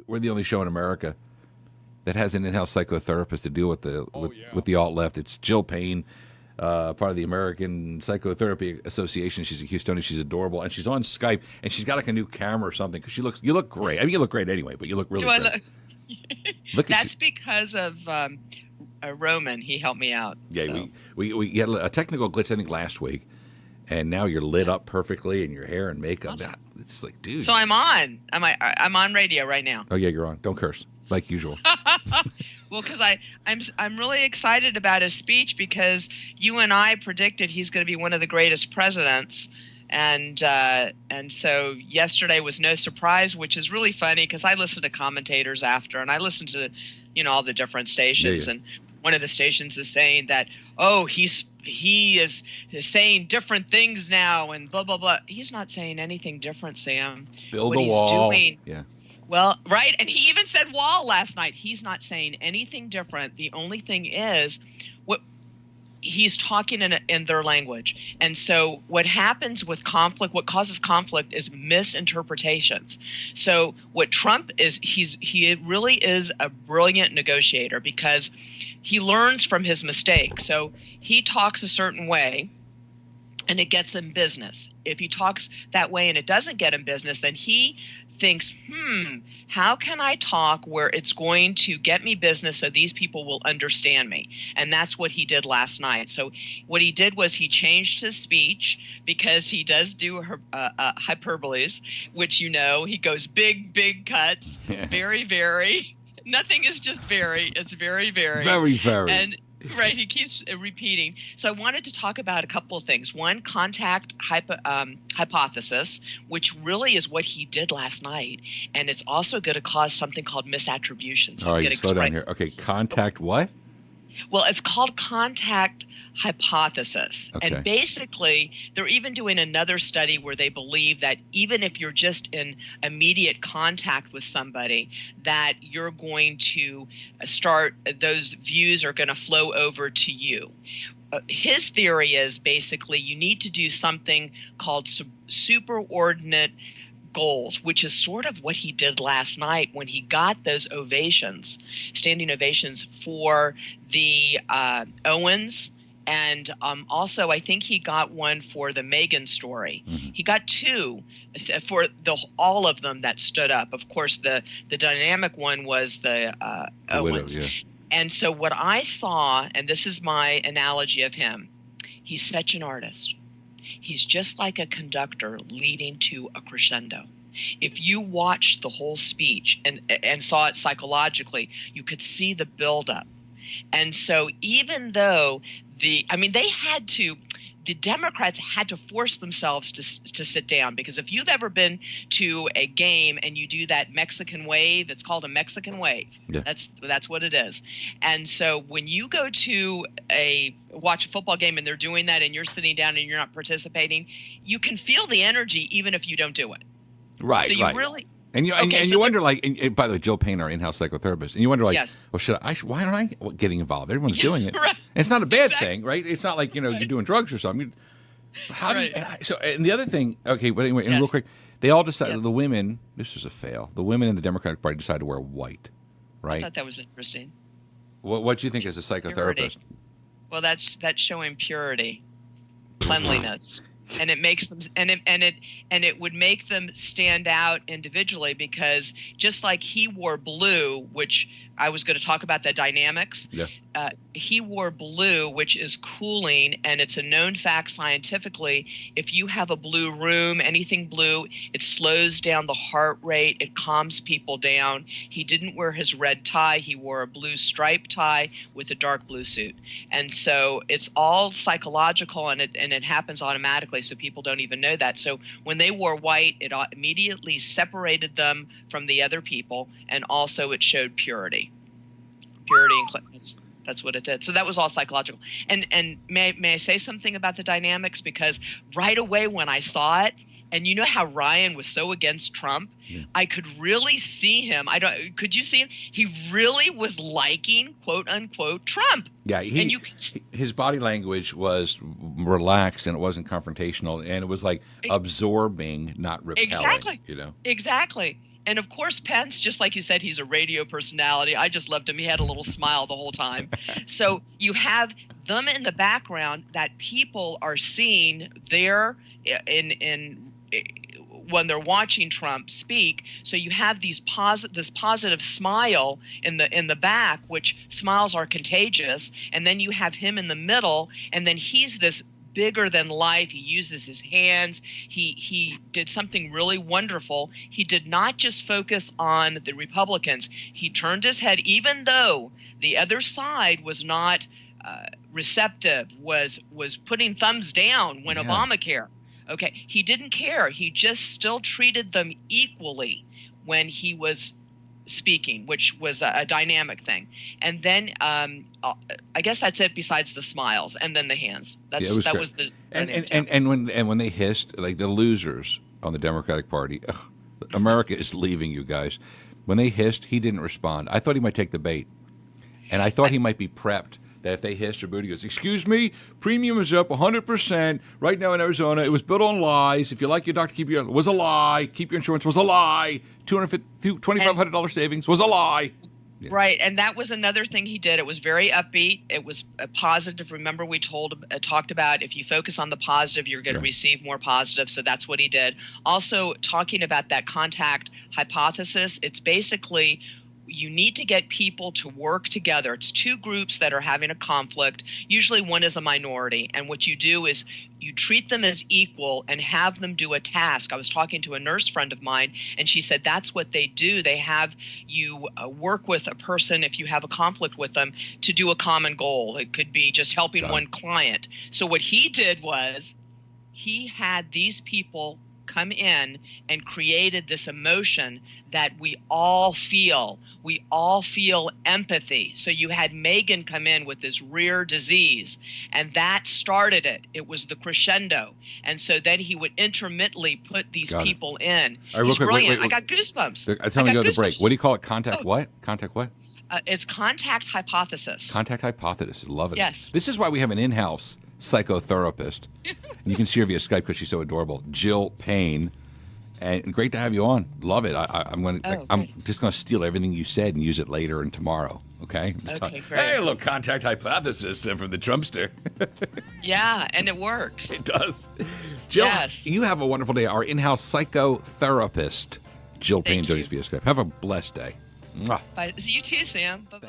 we're the only show in America that has an in-house psychotherapist to deal with with the alt-left. It's Jill Payne, part of the American Psychotherapy Association. She's a Houstonian. She's adorable, and she's on Skype, and she's got like a new camera or something because you look great. I mean, you look great anyway, but you look really great. Look That's because of Roman. He helped me out. Yeah, so. we had a technical glitch I think last week, and now you're lit up perfectly, and your hair and makeup. Awesome. It's like, dude. So I'm on. I'm on radio right now. Oh yeah, you're on. Don't curse like usual. Well, because I'm really excited about his speech because you and I predicted he's going to be one of the greatest presidents, and so yesterday was no surprise, which is really funny because I listened to commentators after, and I listened to all the different stations, and one of the stations is saying that he is saying different things now and blah blah blah. He's not saying anything different, Sam. Build what a wall. He's doing, yeah. Well, right, and he even said wall last night. He's not saying anything different. The only thing is, what he's talking in their language. And so what happens with conflict, what causes conflict is misinterpretations. So what Trump is, he really is a brilliant negotiator because he learns from his mistakes. So he talks a certain way and it gets him business. If he talks that way and it doesn't get him business, then he thinks, how can I talk where it's going to get me business so these people will understand me? And that's what he did last night. So what he did was he changed his speech because he does do hyperboles, which he goes big cuts, very, very. Nothing is just very. It's very, very. Very, very. And right, he keeps repeating. So I wanted to talk about a couple of things. One, contact hypothesis, which really is what he did last night, and it's also going to cause something called misattribution. So all right, slow down here. Okay, contact what? Well, it's called contact hypothesis. Okay. And basically, they're even doing another study where they believe that even if you're just in immediate contact with somebody, that you're going to start, those views are going to flow over to you. His theory is basically you need to do something called superordinate goals, which is sort of what he did last night when he got those ovations, standing ovations for the Owens. And also, I think he got one for the Meghan story. Mm-hmm. He got two for all of them that stood up. Of course, the dynamic one was the Owens. Widow, yeah. And so what I saw, and this is my analogy of him, he's such an artist. He's just like a conductor leading to a crescendo. If you watched the whole speech and saw it psychologically, you could see the buildup. And so even though the Democrats had to force themselves to sit down, because if you've ever been to a game and you do that Mexican wave, it's called a Mexican wave. Yeah. That's what it is. And so when you go to watch a football game and they're doing that and you're sitting down and you're not participating, you can feel the energy even if you don't do it. Right. So you right. really. And you wonder, like, and by the way, Jill Payne, our in-house psychotherapist, and you wonder, like, yes. Well, why aren't I getting involved? Everyone's doing it. Right. And it's not a bad thing, right? It's not like, you're doing drugs or something. And the other thing, okay, but anyway, and real quick, they all decided, the women, this was a fail, the women in the Democratic Party decided to wear white, right? I thought that was interesting. What do you think as a psychotherapist? Purity. Well, that's showing purity, cleanliness. And it makes them, and it would make them stand out individually, because just like he wore blue, which I was going to talk about the dynamics. Yeah. He wore blue, which is cooling, and it's a known fact scientifically. If you have a blue room, anything blue, it slows down the heart rate. It calms people down. He didn't wear his red tie. He wore a blue striped tie with a dark blue suit. And so it's all psychological, and it happens automatically, so people don't even know that. So when they wore white, it immediately separated them from the other people, and also it showed purity. Purity and cleanliness. That's what it did. So that was all psychological. And may I say something about the dynamics? Because right away when I saw it, and you know how Ryan was so against Trump, I could really see him. Could you see him? He really was liking, quote unquote, Trump. Yeah, his body language was relaxed, and it wasn't confrontational, and it was like absorbing, not repelling. Exactly. You know. Exactly. And of course, Pence, just like you said, he's a radio personality. I just loved him. He had a little smile the whole time. So you have them in the background that people are seeing there in when they're watching Trump speak. So you have this positive smile in the back, which smiles are contagious. And then you have him in the middle, and then he's this bigger than life. He uses his hands. He did something really wonderful. He did not just focus on the Republicans. He turned his head, even though the other side was not receptive, was putting thumbs down when Obamacare. Okay, he didn't care. He just still treated them equally when he was speaking, which was a dynamic thing. And then I guess that's it. Besides the smiles and then the hands. That was the and when they hissed, like the losers on the Democratic Party, America is leaving you guys. When they hissed, he didn't respond. I thought he might take the bait, and I thought he might be prepped. That if they hissed or booed, he goes, "Excuse me, premium is up 100% right now in Arizona. It was built on lies. If you like your doctor, keep your was a lie. Keep your insurance was a lie. $2,500 savings was a lie." Yeah. Right, and that was another thing he did. It was very upbeat. It was positive. Remember, we talked about if you focus on the positive, you're going to receive more positive. So that's what he did. Also, talking about that contact hypothesis, it's basically you need to get people to work together. It's two groups that are having a conflict. Usually one is a minority. And what you do is you treat them as equal and have them do a task. I was talking to a nurse friend of mine, and she said that's what they do. They have you work with a person, if you have a conflict with them, to do a common goal. It could be just helping one client. So what he did was he had these people come in and created this emotion that we all feel. We all feel empathy. So you had Megan come in with this rare disease, and that started it. It was the crescendo. And so then he would intermittently put these people in. All right, He's quick, brilliant. wait. I got goosebumps. I'm telling you to go to the break. What do you call it? Contact what? Contact what? It's contact hypothesis. Contact hypothesis. Love it. Yes. This is why we have an in-house psychotherapist. You can see her via Skype because she's so adorable. Jill Payne. And great to have you on. Love it. I'm just going to steal everything you said and use it later and tomorrow. Okay. Great. Hey, a little contact hypothesis from the Trumpster. Yeah, and it works. It does. Jill, you have a wonderful day. Our in-house psychotherapist, Jill Payne, joins us via Skype. Have a blessed day. Mwah. Bye. You too, Sam. Bye-bye.